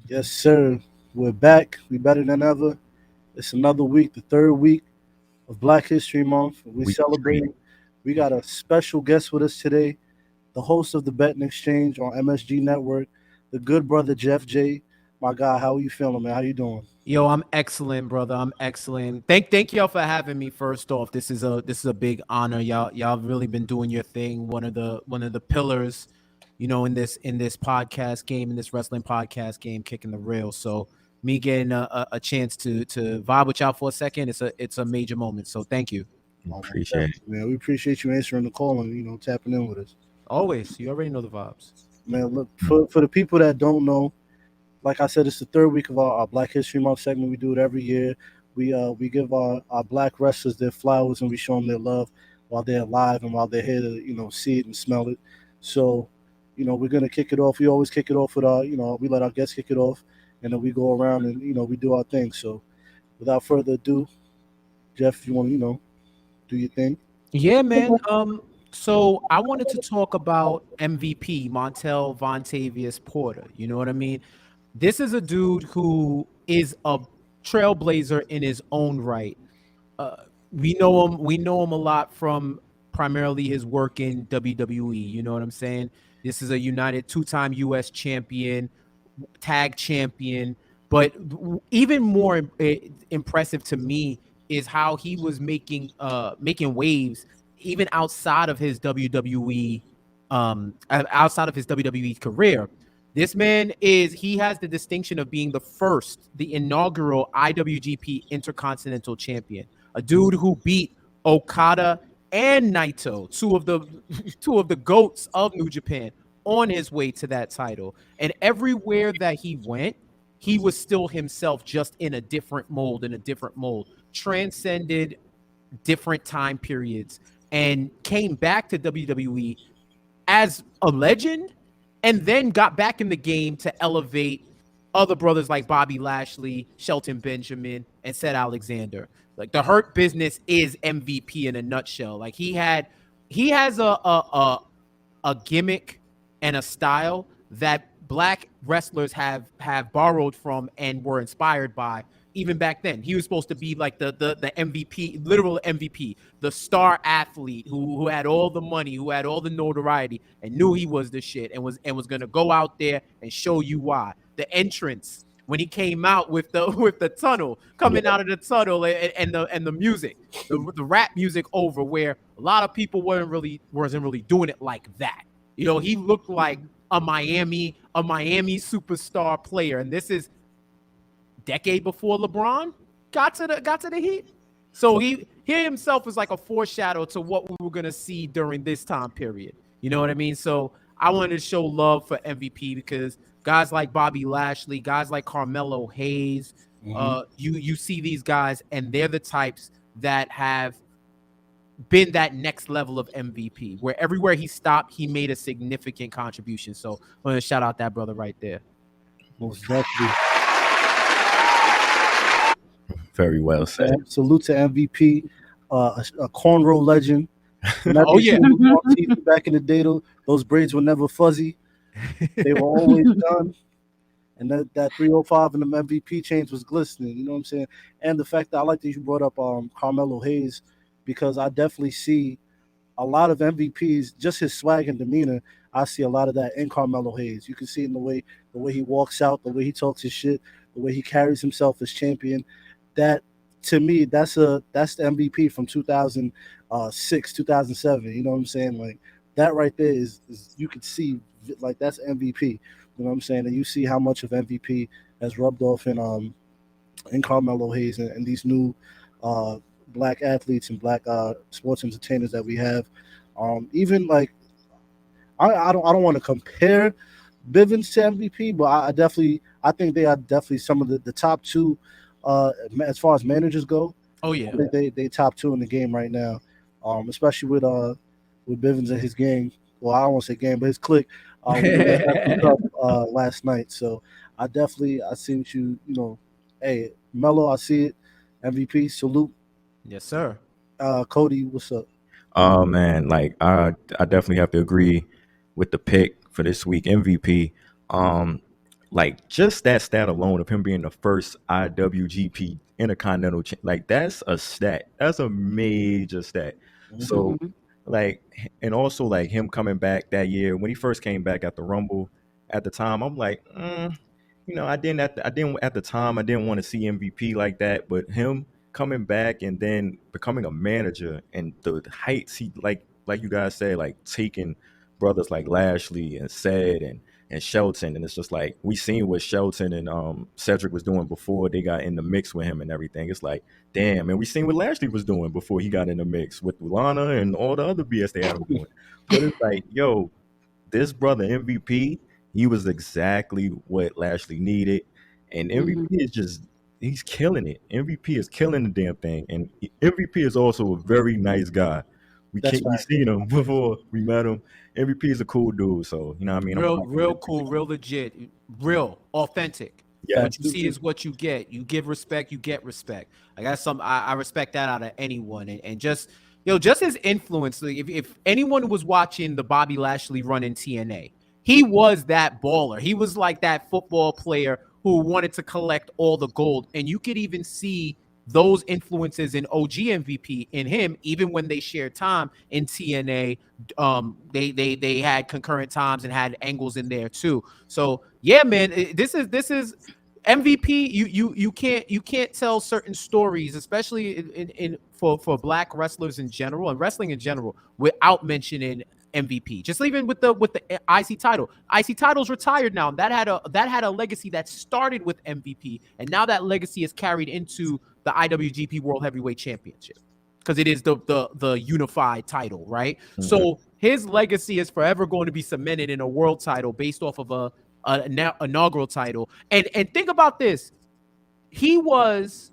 Yes, sir. We're back. We better than ever. It's another week, the third week of Black History Month. We Week 3. celebrating. We got a special guest with us today, the host of the Betting Exchange on MSG Network, the good brother Jeff J. My guy, how are you feeling, man? How you doing? Yo, I'm excellent, brother. I'm excellent. Thank y'all for having me. First off, this is a big honor. Y'all have really been doing your thing. One of the pillars, in this podcast game, in this wrestling podcast game, kicking the rail. So me getting a chance to vibe with y'all for a second, it's a major moment. So thank you. Oh, most Appreciate it. definitely, man. We appreciate you answering the call and tapping in with us, Always, you already know the vibes. man. Look Mm. for the people that don't know. Like I said, it's the third week of our Black History Month segment. We do it every year. We give our black wrestlers their flowers and we show them their love while they're alive and while they're here to see it and smell it. So, we're gonna kick it off. We always kick it off with we let our guests kick it off, and then we go around and we do our thing. So, without further ado, Jeff, you want to do your thing? Yeah, man. So I wanted to talk about MVP Montel Vontavious Porter. You know what I mean? This is a dude who is a trailblazer in his own right. Uh, we know him. We know him a lot from primarily his work in WWE. You know what I'm saying? This is a United two-time U.S. champion, tag champion. But even more impressive to me is how he was making waves even outside of his WWE career. This man he has the distinction of being the inaugural IWGP Intercontinental Champion, a dude who beat Okada and Naito, two of the goats of New Japan, on his way to that title. And everywhere that he went, he was still himself, just in a different mold, transcended different time periods, and came back to WWE as a legend, and then got back in the game to elevate other brothers like Bobby Lashley, Shelton Benjamin, and Seth Alexander. Like, the Hurt Business is MVP in a nutshell. Like, he has a gimmick and a style that black wrestlers have borrowed from and were inspired by. Even back then, he was supposed to be like the MVP, literal MVP, the star athlete who had all the money, who had all the notoriety, and knew he was the shit, and was gonna go out there and show you why. The entrance when he came out with the with the tunnel, coming Yeah. out of the tunnel, and the music, the rap music over, where a lot of people wasn't really doing it like that. He looked like a Miami superstar player, and this is decade before LeBron got to the Heat. So he himself is like a foreshadow to what we were gonna see during this time period. You know what I mean? So I wanted to show love for MVP because guys like Bobby Lashley, guys like Carmelo Hayes, Hmm. you see these guys, and they're the types that have been that next level of MVP, where everywhere he stopped, he made a significant contribution. So I want to shout out that brother right there. Most definitely. Very well said. Salute to MVP, a cornrow legend. Oh Remember yeah. on TV back in the day, those braids were never fuzzy. They were always done. And that 305 and the MVP chains was glistening. You know what I'm saying? And the fact that I like that you brought up Carmelo Hayes, because I definitely see a lot of MVPs, just his swag and demeanor. I see a lot of that in Carmelo Hayes. You can see it in the way he walks out, the way he talks his shit, the way he carries himself as champion. That to me, that's the MVP from 2006, 2007. You know what I'm saying? Like that right there is you could see like that's MVP. You know what I'm saying? And you see how much of MVP has rubbed off in Carmelo Hayes and these new uh, black athletes and black sports entertainers that we have. Even like I don't want to compare Bivens to MVP, but I think they are definitely some of the top two as far as managers go. Oh I yeah. think they top two in the game right now, especially with Bivens and his game. Well, I don't want to say game, but his click with the FA Cup last night. So I see what hey Melo, I see it. MVP salute. Yes, sir. Cody, what's up? Oh man, like I definitely have to agree with the pick for this week MVP. Um like just that stat alone of him being the first IWGP Intercontinental, like that's a stat. That's a major stat. So, Mhm. like, and also like him coming back that year when he first came back at the Rumble. At the time, I'm like, I didn't at the time, I didn't want to see MVP like that, but him coming back and then becoming a manager and the heights he like you guys said, like taking brothers like Lashley and Ced and Shelton, and it's just like we seen what Shelton and Cedric was doing before they got in the mix with him and everything. It's like, damn, and we seen what Lashley was doing before he got in the mix with Lana and all the other BS they had him doing. But it's like, yo, this brother MVP, he was exactly what Lashley needed, and MVP Mhm. is just he's killing it. MVP is killing the damn thing, and MVP is also a very nice guy. That's We facts. seen him before we met him. MVP is a cool dude, so you know what I mean. I'm Real, rocking real with cool, real legit, real authentic. yeah, What Facts. you see is what you get. You give respect, you get respect. I got some. I respect that out of anyone, and just just his influence. Like if anyone was watching the Bobby Lashley run in TNA, he was that baller. He was like that football player who wanted to collect all the gold, and you could even see those influences in OG MVP in him, even when they shared time in TNA. They had concurrent times and had angles in there too. So yeah, man, this is MVP. You can't tell certain stories, especially in for black wrestlers in general and wrestling in general, without mentioning MVP. Just even with the IC title. IC title's retired now. That had a legacy that started with MVP, and now that legacy is carried into the IWGP World Heavyweight Championship because it is the unified title, right? Mhm. So his legacy is forever going to be cemented in a world title based off of a inaugural title. And think about this: he was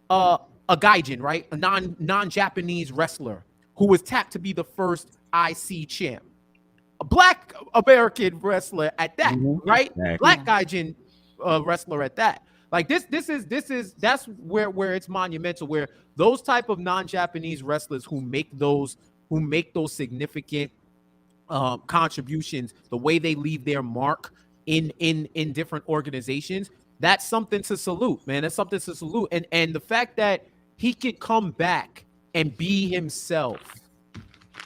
uh, a gaijin, right? A non-Japanese wrestler who was tapped to be the first IC champ. A black American wrestler at that, Hmm. right? Exactly. Black Yeah. gaijin wrestler at that. Like this is that's where it's monumental. Where those type of non-Japanese wrestlers who make those significant contributions, the way they leave their mark in different organizations, that's something to salute, man. That's something to salute. And the fact that he could come back and be himself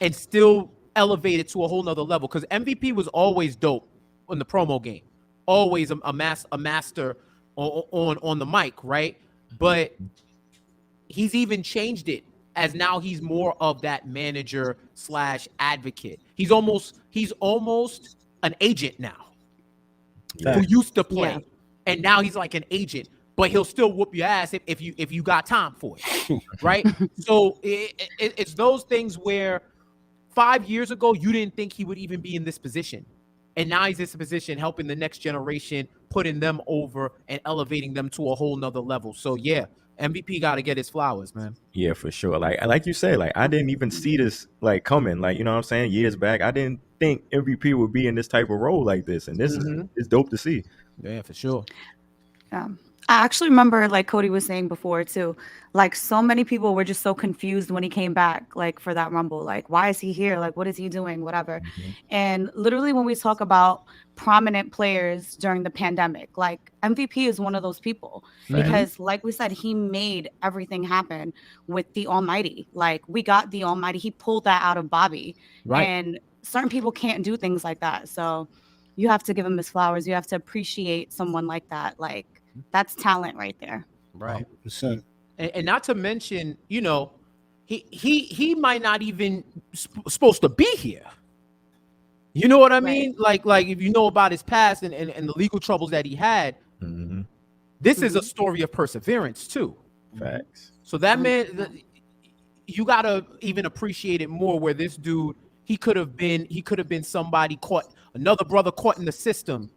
and still elevate it to a whole nother level. Because MVP was always dope in the promo game, always a master on the mic, right? But he's even changed it as now he's more of that manager slash advocate. He's almost an agent now Yeah. who Facts. used to Yeah. play, and now he's like an agent, but he'll still whoop your ass if you got time for it, right? So it's those things where 5 years ago you didn't think he would even be in this position, and now he's in this position, helping the next generation, putting them over and elevating them to a whole nother level. So yeah, MVP got to get his flowers, man. Yeah, for sure. Like you said, like I didn't even see this like coming. Like, you know what I'm saying? Years back, I didn't think MVP would be in this type of role like this. And this is Mhm. it's dope to see. Yeah, for sure. Yeah. I actually remember, like Cody was saying before too, like so many people were just so confused when he came back, like for that Rumble. Like, why is he here? Like, what is he doing? Whatever. Mhm. And literally, when we talk about prominent players during the pandemic, like MVP is one of those people Fact. because, like we said, he made everything happen with the Almighty. Like, we got the Almighty. He pulled that out of Bobby. Right. And certain people can't do things like that. So you have to give him his flowers. You have to appreciate someone like that. Like, that's talent right there. Right. 100%. And not to mention, he might not even supposed to be here. You know what I Right. mean? Like if you know about his past and the legal troubles that he had, Mhm. this is a story of perseverance too. Facts. So that man, you gotta even appreciate it more. Where this dude, he could have been somebody caught, another brother caught in the system,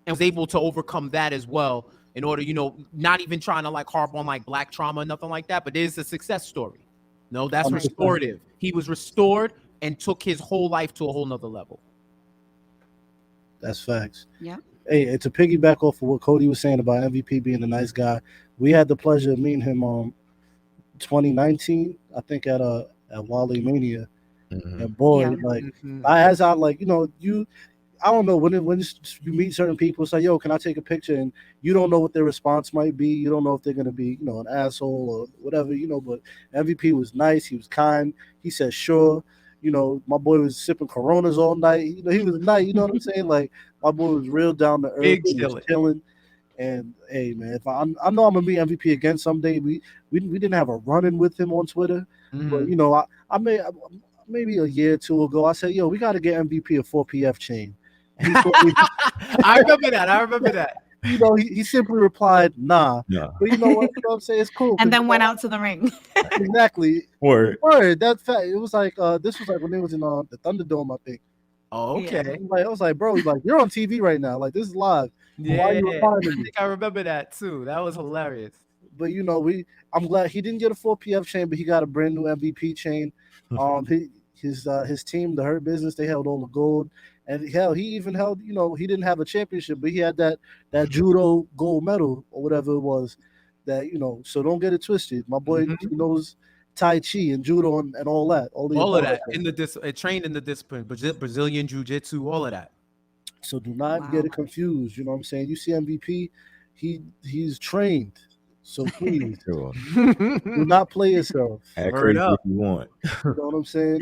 and was able to overcome that as well. In order, not even trying to like harp on like black trauma, nothing like that. But it is a success story. No, that's 100%. restorative. He was restored and took his whole life to a whole nother level. That's facts. Yeah. Hey, and to piggyback off of what Cody was saying about MVP being a nice guy, we had the pleasure of meeting him 2019, I think at Wally Mania. Mhm. And boy, Yeah. like Mhm. I as I like, you I don't know when you meet certain people, say, "Yo, can I take a picture?" and you don't know what their response might be. You don't know if they're gonna be, an asshole or whatever, But MVP was nice. He was kind. He said, "Sure." My boy was sipping Coronas all night. He was nice. You know what I'm saying? Like my boy was real down to earth. Big He was chillin'. chilling. And hey, man, if I know I'm gonna be MVP again someday. We didn't have a run in with him on Twitter, but Mhm. I may maybe a year or two ago I said, "Yo, we got to get MVP a 4PF chain," and he told me, I remember that. I remember that. he simply replied, "Nah." No. But you know what? You know what I'm saying? It's cool. And 'Cause, then went out to the ring. exactly. Or Word. That fact. It was like this was like when they was in the Thunderdome, I think. Oh, Yeah. okay. I was like, bro, like you're on TV right now. Like this is live. Why are Yeah, you replying to I me? think I remember that too. That was hilarious. But I'm glad he didn't get a 4PF chain, but he got a brand new MVP chain. His team, the Hurt Business, they held all the gold, and hell, he even held. He didn't have a championship, but he had that judo gold medal or whatever it was. So don't get it twisted. My boy, Mhm. he knows Tai Chi and judo and all that, all the All of above. that in the trained in the discipline, Brazilian jiu-jitsu, all of that. So do not get Wow. it confused. You know what I'm saying? You see MVP, he's trained. So please sure. do not play yourself. Act Word crazy up. if you want. You know what I'm saying?